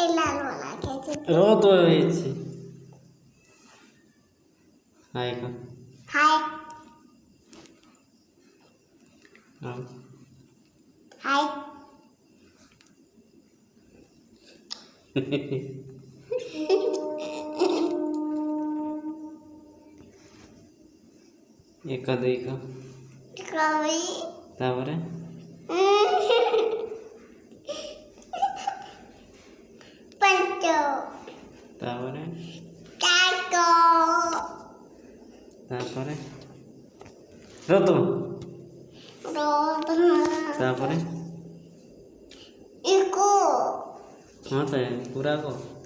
रो तो ହେଇଛି हाय का हाय हां हाय एक देखा कवि तापरे पंचो तापरे काको तापरे रो तो रोद तापरे इको हाँ तो पूरा को